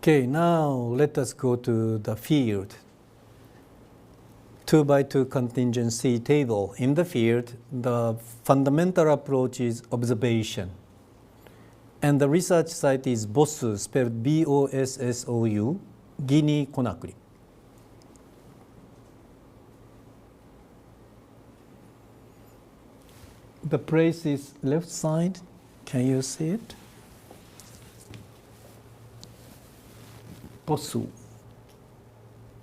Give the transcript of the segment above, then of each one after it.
Okay, now let us go to the field. 2 by 2 contingency table. In the field, the fundamental approach is observation. And the research site is BOSSU, spelled B-O-S-S-O-U, Guinea Conakry. The place is left side. Can you see it? BOSSU.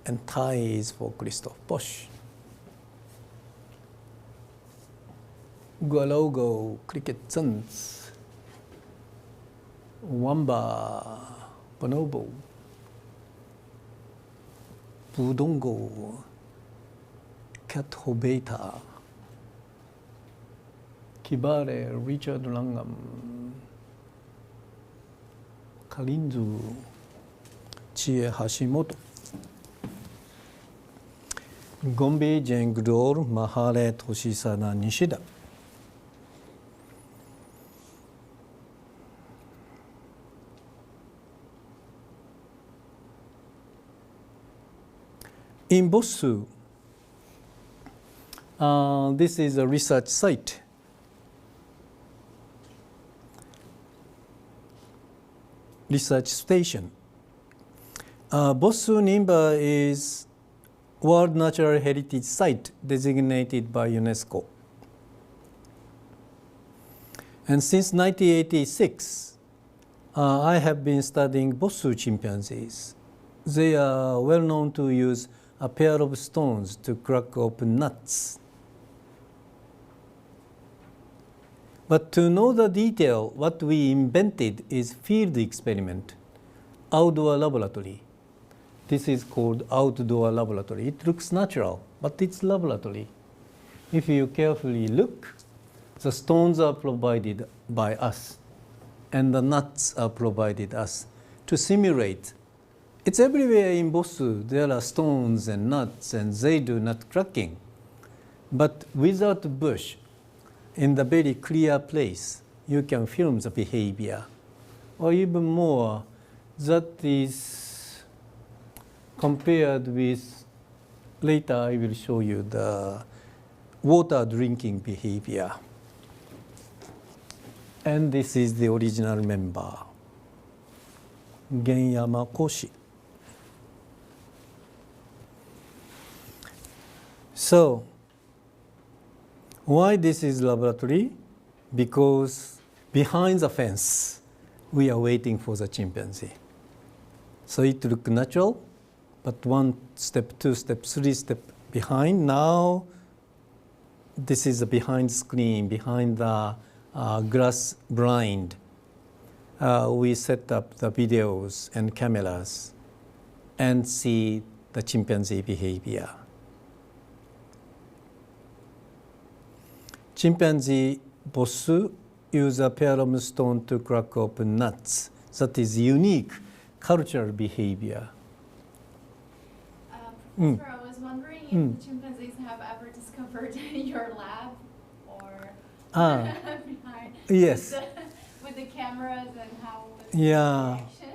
And Thai is for Christoph Bosch. Gualogo, Cricket Suns, Wamba, Bonobo, Budongo, Cat Hobeta, Kibare, Richard Langham, Kalinzu, Chie Hashimoto, Gombe, Jengdor, Mahare, Toshisana, Nishida. In BOSSU, this is a research site. Research station. BOSSU Nimba is World Natural Heritage Site designated by UNESCO. And since 1986, I have been studying BOSSU chimpanzees. They are well known to use a pair of stones to crack open nuts. But to know the detail, what we invented is field experiment, outdoor laboratory. This is called outdoor laboratory. It looks natural, but it's laboratory. If you carefully look, the stones are provided by us, and the nuts are provided us to simulate. It's everywhere in BOSSU. There are stones and nuts, and they do nut cracking. But without bush, in the very clear place, you can film the behavior. Or even more, that is compared with, later I will show you the water drinking behavior. And this is the original member, Genyama Koshi. So, why this is laboratory? Because behind the fence, we are waiting for the chimpanzee. So it looks natural, but 1 step, 2 step, 3 step behind. Now, this is the behind screen, behind the glass blind. We set up the videos and cameras and see the chimpanzee behavior. Chimpanzee BOSSU use a pair of stone to crack open nuts. That is unique cultural behavior. Professor, I was wondering if the chimpanzees have ever discovered your lab or behind yes. with the cameras and how was the reaction?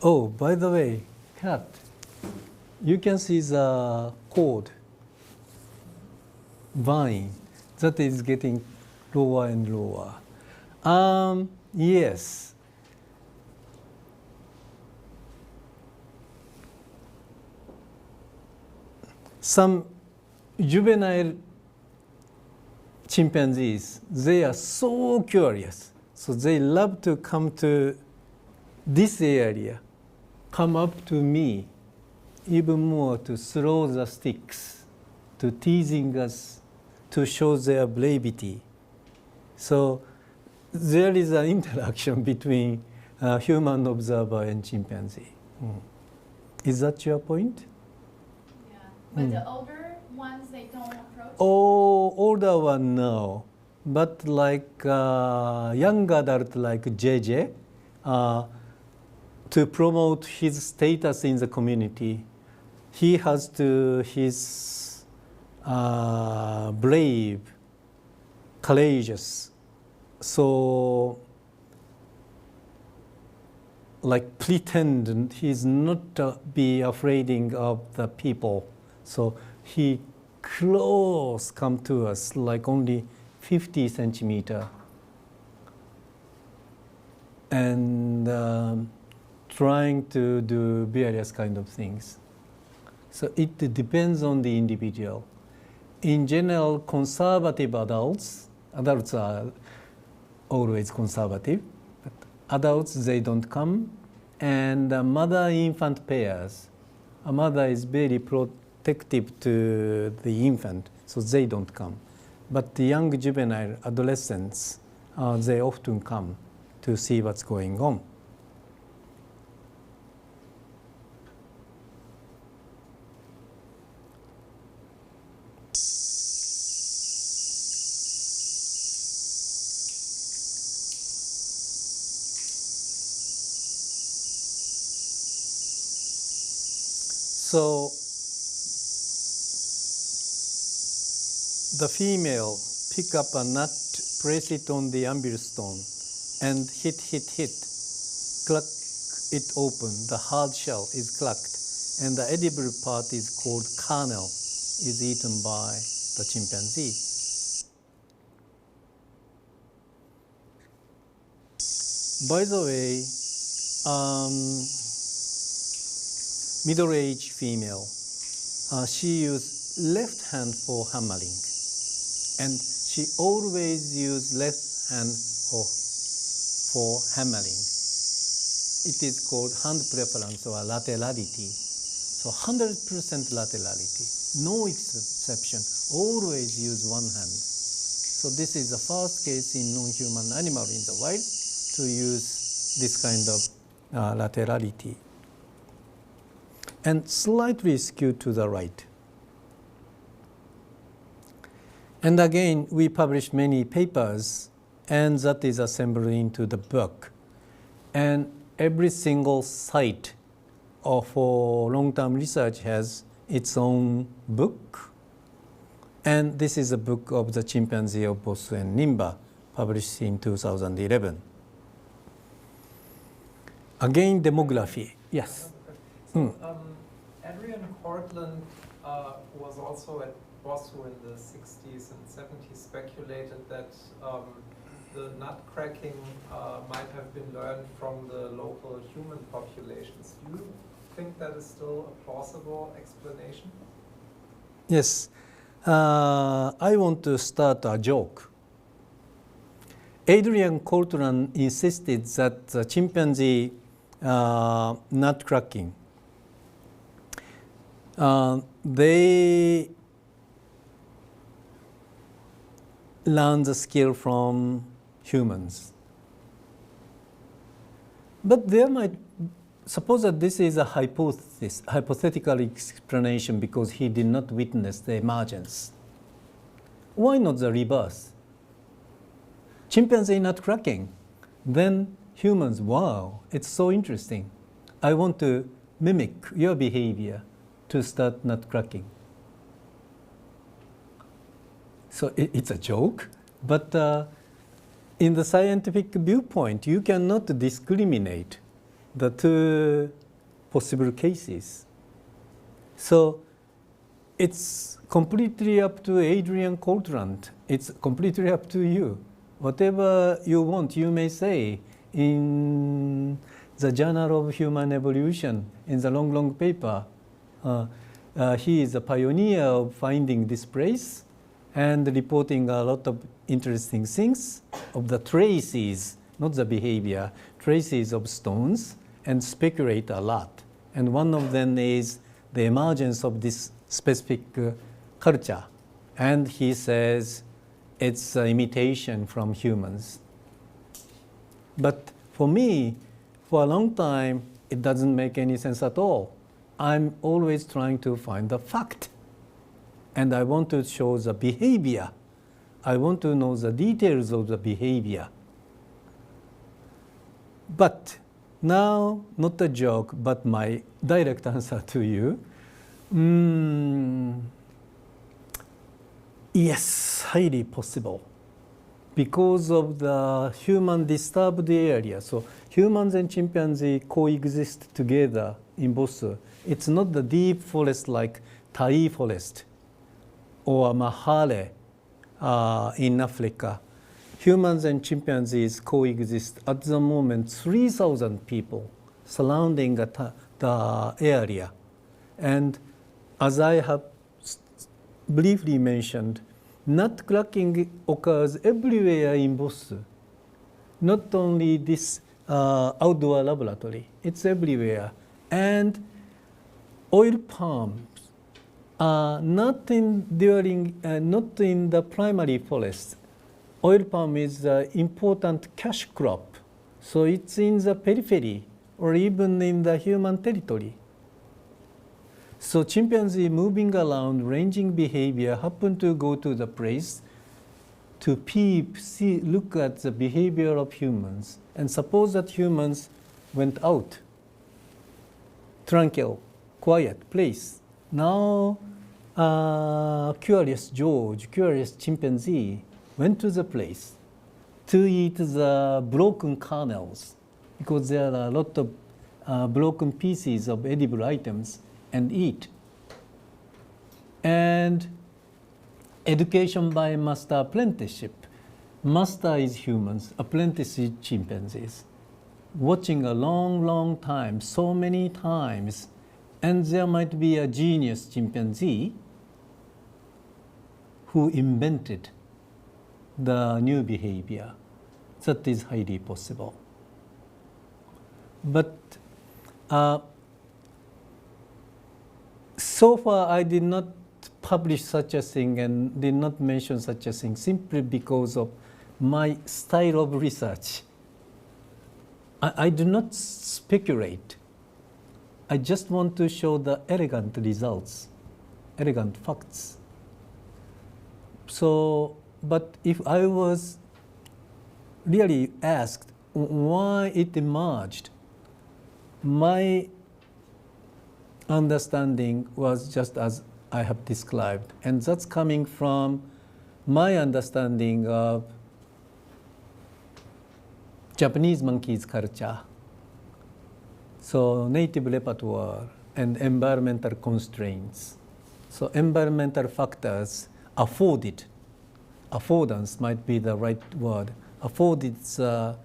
Oh, by the way, cat, you can see the cord. Vine that is getting lower and lower. Yes. Some juvenile chimpanzees, they are so curious. So they love to come to this area, come up to me, even more to throw the sticks, to teasing us, to show their bravity. So there is an interaction between human observer and chimpanzee. Is that your point? Yeah, but the older ones, they don't approach? Oh, older one, no. But like young adult like JJ, to promote his status in the community, he has to, his brave, courageous. So like pretend he's not be afraid of the people. So he close come to us like only 50 centimeter. And trying to do various kind of things. So it depends on the individual. In general, conservative adults are always conservative, but adults, they don't come. And mother-infant pairs, a mother is very protective to the infant, so they don't come. But the young juvenile adolescents, they often come to see what's going on. So the female pick up a nut, place it on the anvil stone, and hit, clack it open. The hard shell is cracked, and the edible part is called kernel, is eaten by the chimpanzee. By the way, middle-aged female, she used left hand for hammering, and she always used left hand for hammering. It is called hand preference or laterality. So 100% laterality, no exception, always use one hand. So this is the first case in non-human animal in the wild to use this kind of laterality. And slightly skewed to the right. And again, we published many papers, and that is assembled into the book. And every single site for long-term research has its own book. And this is a book of the chimpanzee of Bosu and Nimba, published in 2011. Again, demography. Yes. So, Adrian Cortland was also at Bosu in the 60s and 70s, speculated that the nut cracking might have been learned from the local human populations. Do you think that is still a plausible explanation? Yes. I want to start a joke. Adrian Cortland insisted that the chimpanzee nut cracking, they learn the skill from humans. But there might, suppose that this is a hypothesis, hypothetical explanation because he did not witness the emergence. Why not the reverse? Chimpanzee nut cracking, then humans, wow, it's so interesting. I want to mimic your behavior to start nut cracking. So it's a joke, but in the scientific viewpoint, you cannot discriminate the two possible cases. So it's completely up to Adrian Cortland. It's completely up to you. Whatever you want, you may say in the Journal of Human Evolution, in the long paper. He is a pioneer of finding this place and reporting a lot of interesting things of the traces, not the behavior, traces of stones, and speculate a lot. And one of them is the emergence of this specific culture. And he says it's an imitation from humans. But for me, for a long time, it doesn't make any sense at all. I'm always trying to find the fact. And I want to show the behavior. I want to know the details of the behavior. But now, not a joke, but my direct answer to you. Yes, highly possible. because of the human disturbed area. So humans and chimpanzee coexist together in Bosu. It's not the deep forest like Tai forest or Mahale in Africa. Humans and chimpanzees coexist at the moment 3,000 people surrounding the area. And as I have briefly mentioned, nut cracking occurs everywhere in Bosu. Not only this outdoor laboratory, it's everywhere. And oil palms are not in the primary forest. Oil palm is an important cash crop, so it's in the periphery or even in the human territory. So chimpanzee moving around, ranging behavior, happen to go to the place to look at the behavior of humans. And suppose that humans went out, tranquil, quiet place. Now, curious George, curious chimpanzee, went to the place to eat the broken kernels, because there are a lot of broken pieces of edible items, and eat. And education by master apprenticeship. Master is humans, apprentice is chimpanzees. Watching a long, long time, so many times, and there might be a genius chimpanzee who invented the new behavior. That is highly possible. But so far I did not publish such a thing and did not mention such a thing simply because of my style of research. I do not speculate. I just want to show the elegant results, elegant facts. So, but if I was really asked why it emerged, my understanding was just as I have described, and that's coming from my understanding of Japanese monkeys culture. So native repertoire and environmental constraints. So environmental factors affordance might be the right word, afforded the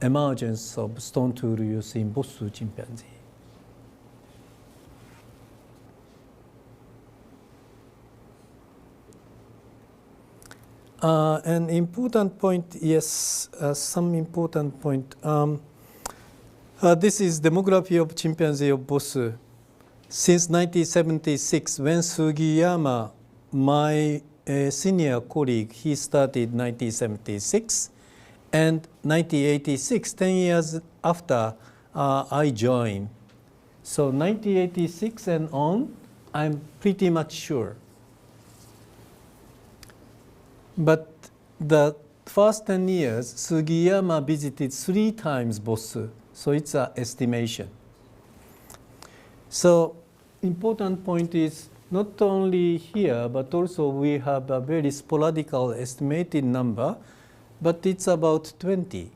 emergence of stone tool use in Bosu chimpanzee. An important point, yes, some important point. This is demography of chimpanzee of Bosu. Since 1976, when Sugiyama, my senior colleague, he started 1976, and 1986, 10 years after I joined. So 1986 and on, I'm pretty much sure. But the first 10 years, Sugiyama visited 3 times Bosu, so it's an estimation. So important point is not only here, but also we have a very sporadical estimated number, but it's about 20.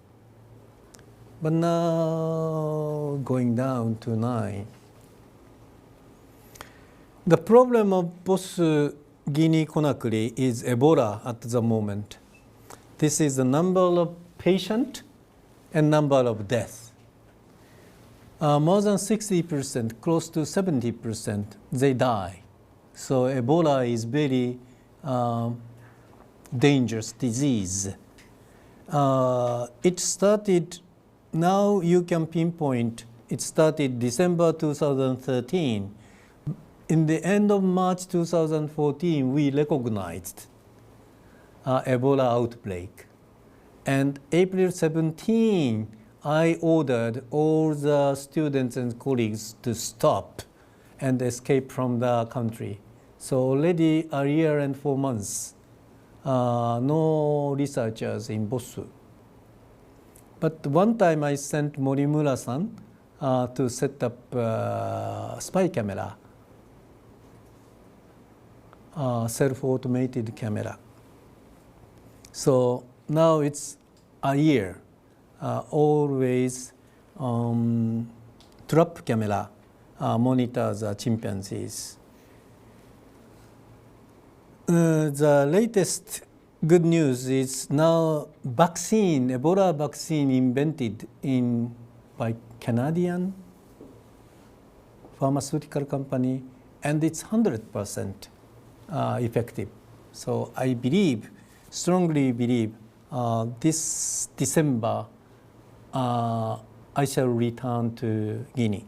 But now going down to 9. The problem of Bosu Guinea-Conakry is Ebola at the moment. This is the number of patients and number of deaths. More than 60%, close to 70%, they die. So Ebola is very dangerous disease. It started, now you can pinpoint, it started December 2013. In the end of March 2014, we recognized Ebola outbreak. And April 17, I ordered all the students and colleagues to stop and escape from the country. So already a year and 4 months, no researchers in Bosu. But one time I sent Morimura-san to set up spy camera, self-automated camera. So now it's a year. Always trap camera monitors the chimpanzees. The latest good news is now Ebola vaccine invented by Canadian pharmaceutical company, and it's 100% effective. So I strongly believe, this December I shall return to Guinea.